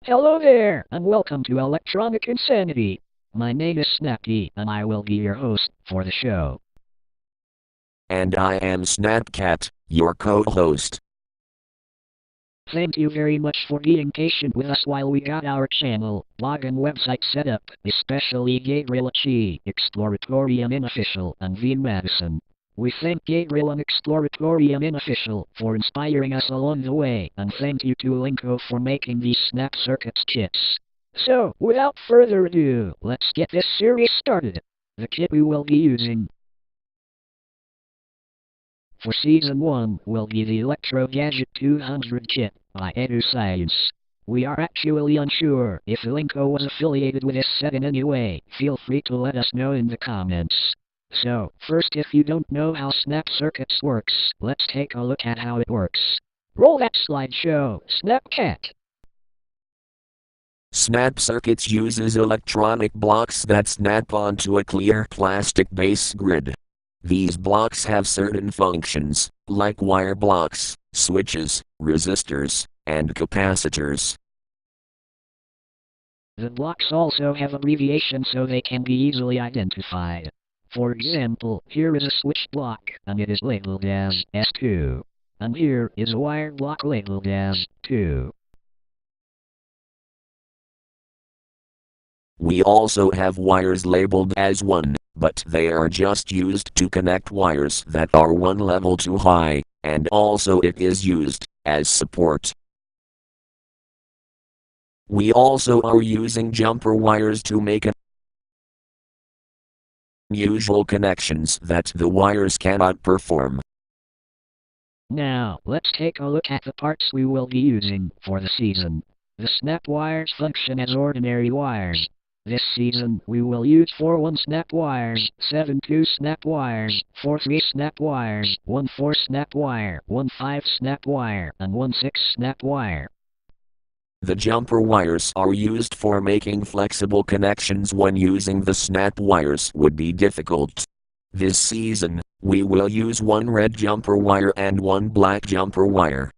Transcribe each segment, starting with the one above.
Hello there, and welcome to Electronic Insanity. My name is Snappy, and I will be your host for the show. And I am Snapcat, your co-host. Thank you very much for being patient with us while we got our channel, blog and website set up, especially Gabriel Chi, Exploratorium Unofficial, and davemadson. We thank Gabriel and Exploratorium Unofficial for inspiring us along the way, and thank you to Linko for making these Snap Circuits kits. So, without further ado, let's get this series started. The kit we will be using for Season 1 will be the Electro Gadget 200 kit by EduScience. We are actually unsure if Linko was affiliated with this set in any way. Feel free to let us know in the comments. So, first, if you don't know how Snap Circuits works, let's take a look at how it works. Roll that slideshow, Snapcat. Snap Circuits uses electronic blocks that snap onto a clear plastic base grid. These blocks have certain functions, like wire blocks, switches, resistors, and capacitors. The blocks also have abbreviations so they can be easily identified. For example, here is a switch block, and it is labeled as S2. And here is a wire block labeled as 2. We also have wires labeled as 1, but they are just used to connect wires that are one level too high, and also it is used as support. We also are using jumper wires to make unusual connections that the wires cannot perform. Now, let's take a look at the parts we will be using for the season. The snap wires function as ordinary wires. This season, we will use 4-1 snap wires, 7-2 snap wires, 4-3 snap wires, 1-4 snap wire, 1-5 snap wire, and 1-6 snap wire. The jumper wires are used for making flexible connections when using the snap wires would be difficult. This season, we will use one red jumper wire and one black jumper wire.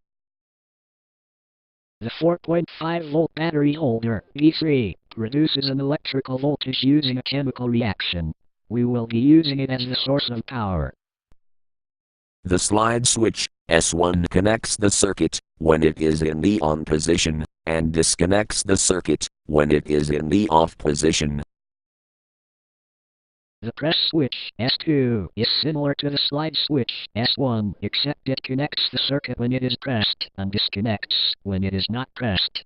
The 4.5 volt battery holder, B3, produces an electrical voltage using a chemical reaction. We will be using it as the source of power. The slide switch, S1, connects the circuit when it is in the on position, and disconnects the circuit when it is in the off position. The press switch, S2, is similar to the slide switch, S1, except it connects the circuit when it is pressed, and disconnects when it is not pressed.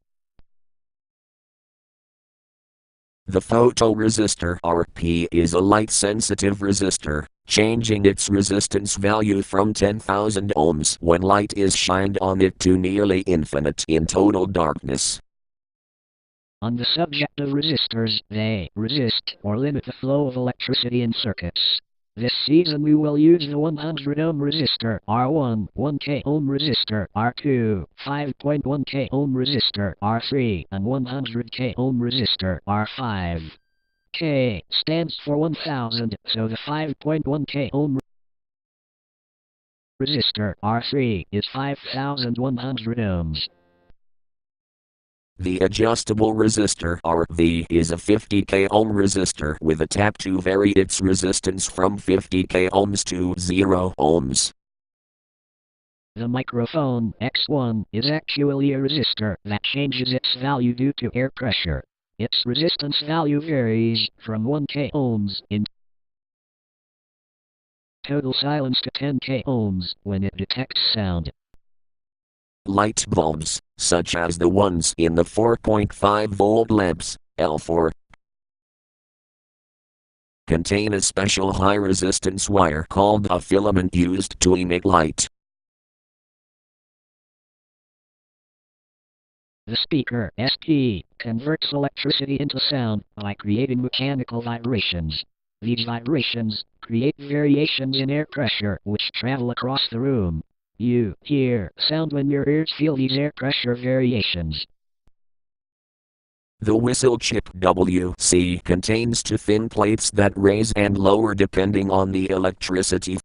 The photoresistor RP is a light-sensitive resistor, changing its resistance value from 10,000 ohms when light is shined on it to nearly infinite in total darkness. On the subject of resistors, they resist or limit the flow of electricity in circuits. This season we will use the 100 ohm resistor R1, 1k ohm resistor R2, 5.1k ohm resistor R3, and 100k ohm resistor R5. K stands for 1000, so the 5.1k ohm resistor R3 is 5100 ohms. The adjustable resistor RV is a 50k ohm resistor with a tap to vary its resistance from 50k ohms to 0 ohms. The microphone X1 is actually a resistor that changes its value due to air pressure. Its resistance value varies from 1k ohms in total silence to 10k ohms when it detects sound. Light bulbs, such as the ones in the 4.5 volt lamps, L4, contain a special high resistance wire called a filament used to emit light. The speaker ST converts electricity into sound by creating mechanical vibrations. These vibrations create variations in air pressure which travel across the room. You hear sound when your ears feel these air pressure variations. The whistle chip WC contains two thin plates that raise and lower depending on the electricity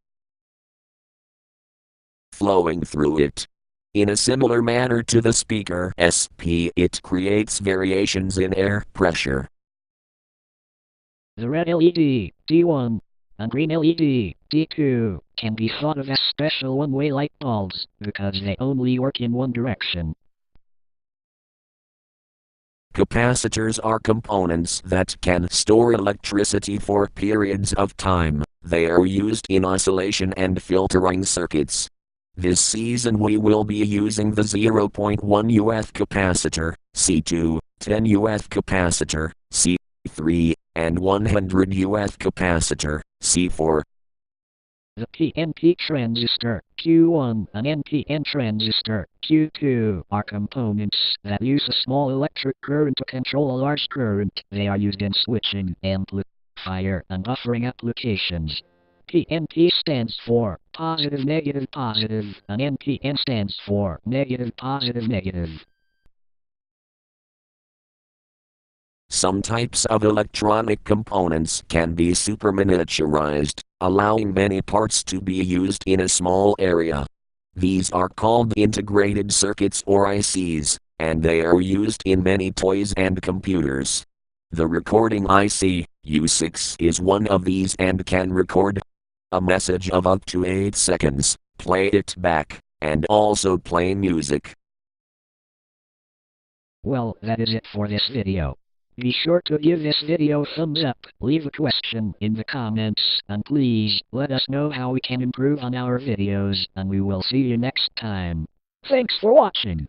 flowing through it. In a similar manner to the speaker SP, it creates variations in air pressure. The red LED, D1, and green LED, D2, can be thought of as special one-way light bulbs because they only work in one direction. Capacitors are components that can store electricity for periods of time. They are used in oscillation and filtering circuits. This season we will be using the 0.1 UF capacitor, C2, 10 UF capacitor, C3, and 100 UF capacitor, C4. The PNP transistor, Q1, and NPN transistor, Q2, are components that use a small electric current to control a large current. They are used in switching, amplifier, and buffering applications. PNP stands for positive, negative, positive, and NPN stands for negative, positive, negative. Some types of electronic components can be super miniaturized, allowing many parts to be used in a small area. These are called integrated circuits or ICs, and they are used in many toys and computers. The recording IC, U6, is one of these and can record a message of up to 8 seconds, play it back, and also play music. Well, that is it for this video. Be sure to give this video a thumbs up, leave a question in the comments, and please let us know how we can improve on our videos, and we will see you next time. Thanks for watching.